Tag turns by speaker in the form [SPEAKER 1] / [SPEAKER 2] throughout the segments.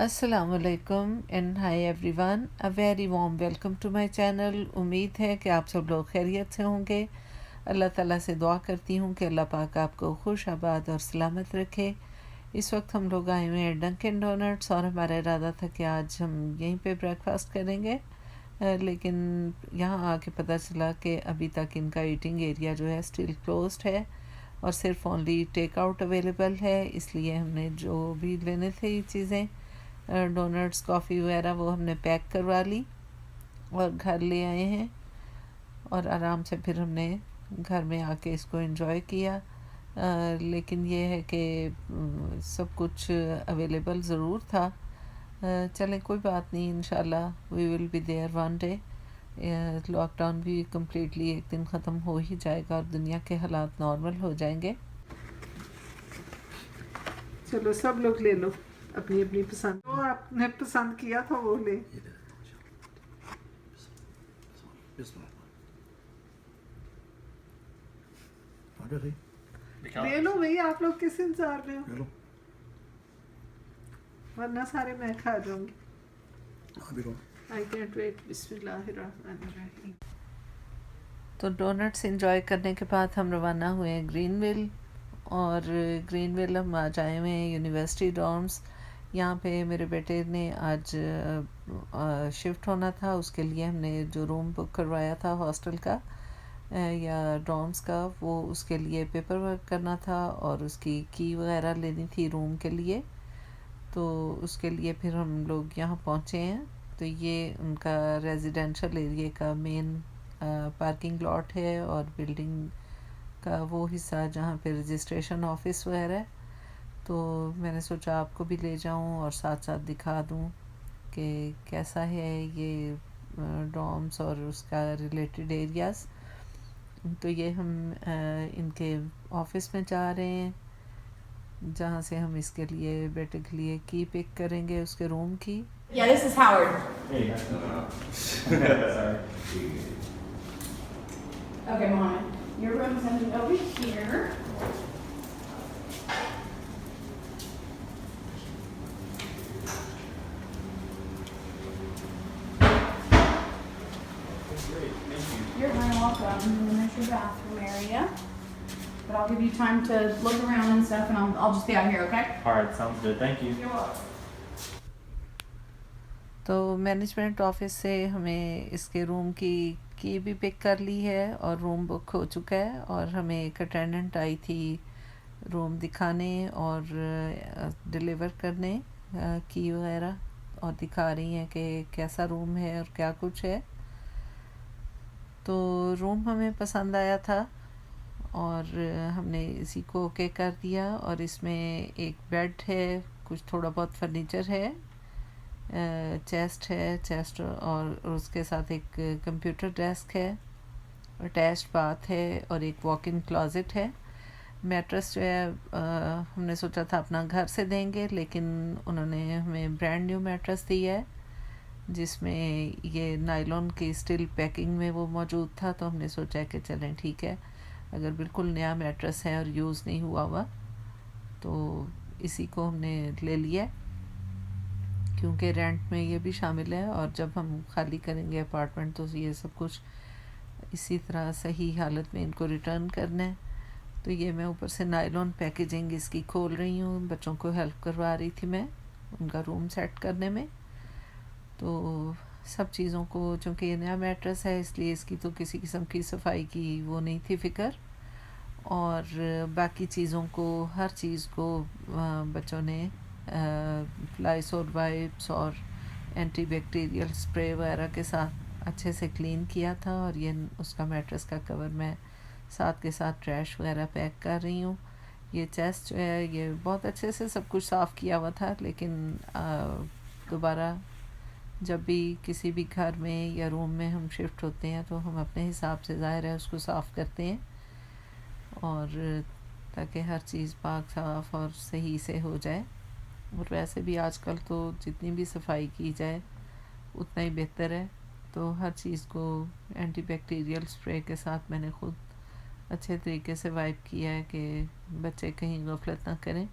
[SPEAKER 1] अस्सलामुअलैकुम and hi everyone, a very warm welcome to my channel. उम्मीद है कि आप सब लोग खैरियत से होंगे। अल्लाह ताला से दुआ करती हूँ कि अल्लाह पाक आपको खुश आबाद और सलामत रखे। इस वक्त हम लोग आए हुए हैं डंकिन डोनट्स और हमारा इरादा था कि आज हम यहीं पे ब्रेकफास्ट करेंगे, लेकिन यहाँ आके पता चला कि अभी तक इनका ईटिंग एरिया जो है स्टिल क्लोज्ड है और सिर्फ ओनली टेक आउट अवेलेबल है। इसलिए हमने जो भी लेने थे ये चीज़ें, डोनट्स कॉफ़ी वगैरह, वो हमने पैक करवा ली और घर ले आए हैं और आराम से फिर हमने घर में आके इसको एंजॉय किया। लेकिन ये है कि सब कुछ अवेलेबल ज़रूर था। चलें, कोई बात नहीं, इंशाल्लाह we will be there one day. Lockdown भी कम्प्लीटली एक दिन ख़त्म हो ही जाएगा और दुनिया के हालात नॉर्मल हो जाएंगे। चलो सब लोग ले लो अपनी अपनी पसंद, जो आपने पसंद किया था वो ले। ले लो भाई, आप लोग किस इंतजार में हो, वरना सारे मैं खा जाऊंगी। I can't wait. बिस्मिल्लाहिर्रहमानिर्रहीम। तो डोनट्स एंजॉय करने के बाद हम रवाना हुए ग्रीनविल, और ग्रीनविल हम आज आए हुए हैं यूनिवर्सिटी डॉर्म्स। यहाँ पे मेरे बेटे ने आज शिफ्ट होना था, उसके लिए हमने जो रूम बुक करवाया था हॉस्टल का या डॉर्म्स का, वो उसके लिए पेपर वर्क करना था और उसकी की वगैरह लेनी थी रूम के लिए। तो उसके लिए फिर हम लोग यहाँ पहुँचे हैं। तो ये उनका रेजिडेंशियल एरिया का मेन पार्किंग लॉट है और बिल्डिंग का वो हिस्सा जहाँ पे रजिस्ट्रेशन ऑफिस वगैरह है। तो मैंने सोचा आपको भी ले जाऊँ और साथ साथ दिखा दूँ कि कैसा है ये डॉर्म्स और उसका रिलेटेड एरियाज़। तो ये हम इनके ऑफिस में जा रहे हैं, जहाँ से हम इसके लिए बेटे के लिए की पिक करेंगे, उसके रूम की।
[SPEAKER 2] Yeah, this is Howard.
[SPEAKER 3] Hey. Sorry.
[SPEAKER 2] Okay, Mohammed. Your room's gonna be over here.
[SPEAKER 3] Great, thank you.
[SPEAKER 2] You're very welcome. And then there's your bathroom area. But I'll give you time to look around and stuff, and I'll just be out here, okay?
[SPEAKER 3] Alright, sounds good, thank you.
[SPEAKER 2] You're welcome.
[SPEAKER 1] तो management office से हमें इसके room की भी pick कर ली है और room book हो चुका है, और हमें एक अटेंडेंट आई थी रूम दिखाने और डिलीवर करने की वगैरह, और दिखा रही हैं कि कैसा रूम है और क्या कुछ है। तो रूम हमें पसंद आया था और हमने इसी को ओके कर दिया। और इसमें एक बेड है, कुछ थोड़ा बहुत फर्नीचर है, चेस्ट है, चेस्ट और उसके साथ एक कंप्यूटर डेस्क है, अटैच्ड बाथ है और एक वॉक इन क्लोज़ेट है। मैट्रेस जो है हमने सोचा था अपना घर से देंगे, लेकिन उन्होंने हमें ब्रांड न्यू मैट्रेस दी है जिसमें ये नायलॉन की स्टील पैकिंग में वो मौजूद था। तो हमने सोचा कि चलें ठीक है, अगर बिल्कुल नया मैट्रेस है और यूज़ नहीं हुआ हुआ तो इसी को हमने ले लिया, क्योंकि रेंट में ये भी शामिल है और जब हम खाली करेंगे अपार्टमेंट तो ये सब कुछ इसी तरह सही हालत में इनको रिटर्न करना है। तो ये मैं ऊपर से नायलॉन पैकेजिंग इसकी खोल रही हूँ, बच्चों को हेल्प करवा रही थी मैं उनका रूम सेट करने में। तो सब चीज़ों को, चूँकि ये नया मैट्रेस है इसलिए इसकी तो किसी किस्म की सफाई की वो नहीं थी फ़िक्र, और बाकी चीज़ों को, हर चीज़ को बच्चों ने लाइसोल वाइप्स और एंटीबैक्टीरियल स्प्रे वगैरह के साथ अच्छे से क्लीन किया था। और ये उसका मैट्रेस का कवर मैं साथ के साथ ट्रैश वगैरह पैक कर रही हूँ। ये चेस्ट जो है ये बहुत अच्छे से सब कुछ साफ़ किया हुआ था, लेकिन दोबारा जब भी किसी भी घर में या रूम में हम शिफ्ट होते हैं तो हम अपने हिसाब से ज़ाहिर है उसको साफ़ करते हैं, और ताकि हर चीज़ पाक साफ़ और सही से हो जाए। और वैसे भी आजकल तो जितनी भी सफाई की जाए उतना ही बेहतर है। तो हर चीज़ को एंटीबैक्टीरियल स्प्रे के साथ मैंने ख़ुद अच्छे तरीके से वाइप किया है कि बच्चे कहीं गफलत ना करें।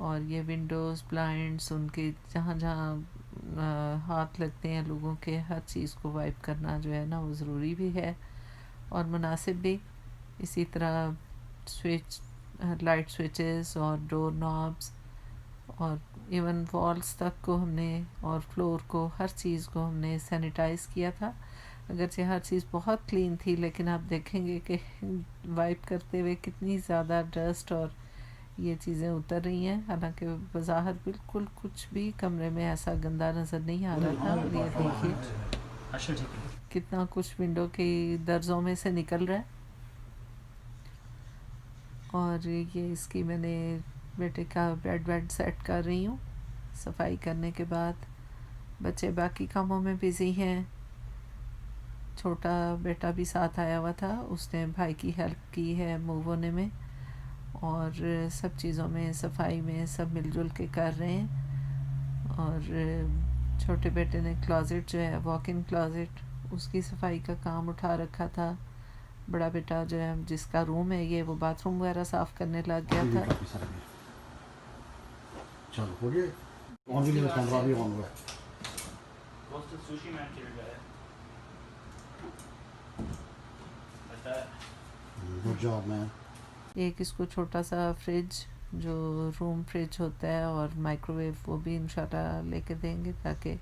[SPEAKER 1] और ये विंडोज़ ब्लाइंड्स उनके जहाँ जहाँ हाथ लगते हैं लोगों के, हर चीज़ को वाइप करना जो है ना वो ज़रूरी भी है और मुनासिब भी। इसी तरह स्विच, लाइट स्विचेस और डोर नॉब्स और इवन वॉल्स तक को हमने और फ्लोर को, हर चीज़ को हमने सैनिटाइज़ किया था। अगरचे हर चीज़ बहुत क्लीन थी लेकिन आप देखेंगे कि वाइप करते हुए कितनी ज़्यादा डस्ट और ये चीज़ें उतर रही हैं। हालांकि बज़ाहिर बिल्कुल कुछ भी कमरे में ऐसा गंदा नज़र नहीं आ रहा था। और ये देखिए कितना कुछ विंडो की दर्जों में से निकल रहा है। और ये इसकी मैंने बेटे का बेड सेट कर रही हूँ सफाई करने के बाद। बच्चे बाकी कामों में बिज़ी हैं। छोटा बेटा भी साथ आया हुआ था, उसने भाई की हेल्प की है मूव होने में और सब चीज़ों में, सफाई में सब मिलजुल के कर रहे हैं। और छोटे बेटे ने क्लोज़ेट जो है, वॉक इन क्लोज़ेट, उसकी सफाई का काम उठा रखा था। बड़ा बेटा जो है जिसका रूम है ये, वो बाथरूम वगैरह साफ़ करने लग गया था।
[SPEAKER 4] चलो हो गया। कौन सी क्लास 15 भी ऑन हुआ है।
[SPEAKER 3] What's the sushi man here, guy? Like that.
[SPEAKER 4] Good job man.
[SPEAKER 1] एक इसको छोटा सा फ्रिज, जो रूम फ्रिज होता है, और माइक्रोवेव, वो भी इंशाल्लाह लेके देंगे ताकि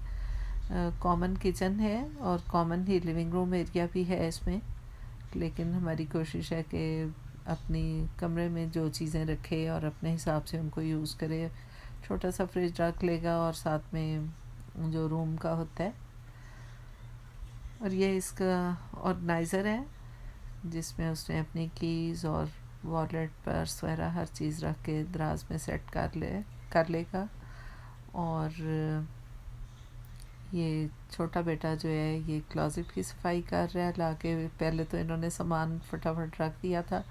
[SPEAKER 1] कॉमन किचन है और कॉमन ही लिविंग रूम एरिया भी है इसमें। लेकिन हमारी कोशिश है कि अपनी कमरे में जो चीज़ें रखे और अपने हिसाब से उनको यूज़ करे। छोटा सा फ्रिज रख लेगा और साथ में जो रूम का होता है। और ये इसका ऑर्गेनाइज़र है जिसमें उसने अपनी कीज़ और वॉलेट, पर्स वगैरह हर चीज़ रख के दराज में सेट कर लेगा। और ये छोटा बेटा जो है ये क्लोज़ेट की सफाई कर रहा है लाके। पहले तो इन्होंने सामान फटाफट रख दिया था,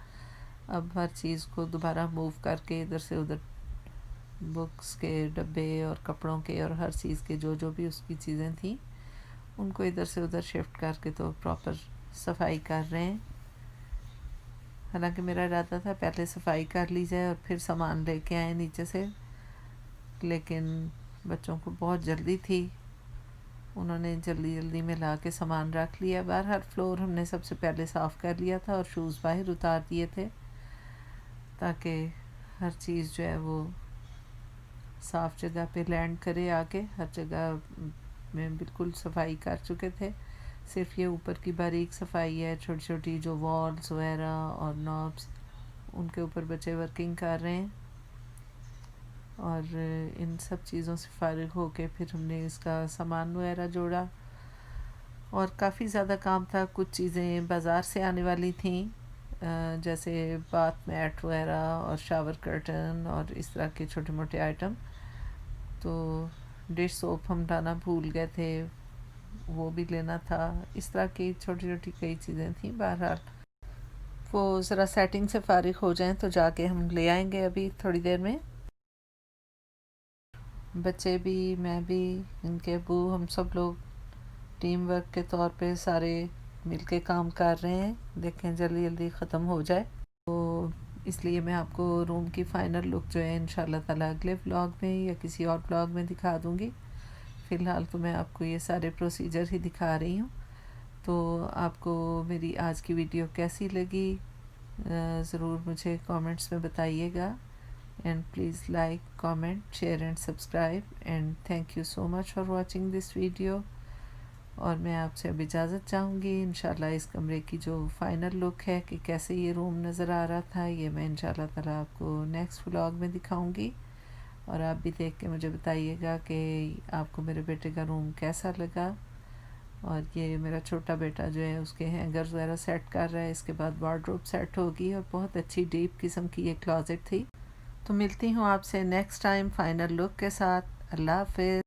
[SPEAKER 1] अब हर चीज़ को दोबारा मूव करके इधर से उधर, बुक्स के डब्बे और कपड़ों के और हर चीज़ के जो भी उसकी चीज़ें थी उनको इधर से उधर शिफ्ट करके तो प्रॉपर सफाई कर रहे हैं। हालांकि मेरा इरादा था पहले सफाई कर ली जाए और फिर सामान लेके आए नीचे से, लेकिन बच्चों को बहुत जल्दी थी, उन्होंने जल्दी में ला के सामान रख लिया। हर फ्लोर हमने सबसे पहले साफ़ कर लिया था और शूज़ बाहर उतार दिए थे ताकि हर चीज़ जो है वो साफ़ जगह पे लैंड करे आके। हर जगह में बिल्कुल सफाई कर चुके थे, सिर्फ ये ऊपर की बारीक सफाई है, छोटी छोटी जो वॉल्स वगैरह और नॉब्स, उनके ऊपर बच्चे वर्किंग कर रहे हैं। और इन सब चीज़ों से फारिग होके फिर हमने इसका सामान वगैरह जोड़ा। और काफ़ी ज़्यादा काम था। कुछ चीज़ें बाज़ार से आने वाली थी, जैसे बाथ मैट वगैरह और शावर कर्टन और इस तरह के छोटे मोटे आइटम। तो डिश सोप हम लाना भूल गए थे, वो भी लेना था। इस तरह की छोटी छोटी कई चीज़ें थी। बहरहाल वो ज़रा सेटिंग से फारिग हो जाएं तो जाके हम ले आएंगे अभी थोड़ी देर में। बच्चे भी, मैं भी, इनके अबू, हम सब लोग टीम वर्क के तौर पे सारे मिलके काम कर रहे हैं। देखें जल्दी ख़त्म हो जाए, तो इसलिए मैं आपको रूम की फ़ाइनल लुक जो है इंशाल्लाह ताला अगले व्लॉग में या किसी और व्लॉग में दिखा दूँगी। फ़िलहाल तो मैं आपको ये सारे प्रोसीजर ही दिखा रही हूँ। तो आपको मेरी आज की वीडियो कैसी लगी ज़रूर मुझे कमेंट्स में बताइएगा। And please like, comment, share and subscribe. And thank you so much for watching this video. और मैं आपसे अब इजाज़त चाहूँगी। इंशाल्लाह इस कमरे की जो फ़ाइनल लुक है कि कैसे ये रूम नज़र आ रहा था, ये मैं इंशाल्लाह ताला आपको नेक्स्ट व्लॉग में दिखाऊँगी। और आप भी देख के मुझे बताइएगा कि आपको मेरे बेटे का रूम कैसा लगा। और ये मेरा छोटा बेटा जो है उसके हैंगर्स वगैरह सेट कर रहा है। इसके बाद वार्डरोब सेट होगी और बहुत अच्छी डीप किस्म की ये क्लोज़ेट थी। तो मिलती हूँ आपसे नेक्स्ट टाइम फ़ाइनल लुक के साथ। अल्लाह हाफ़िज़।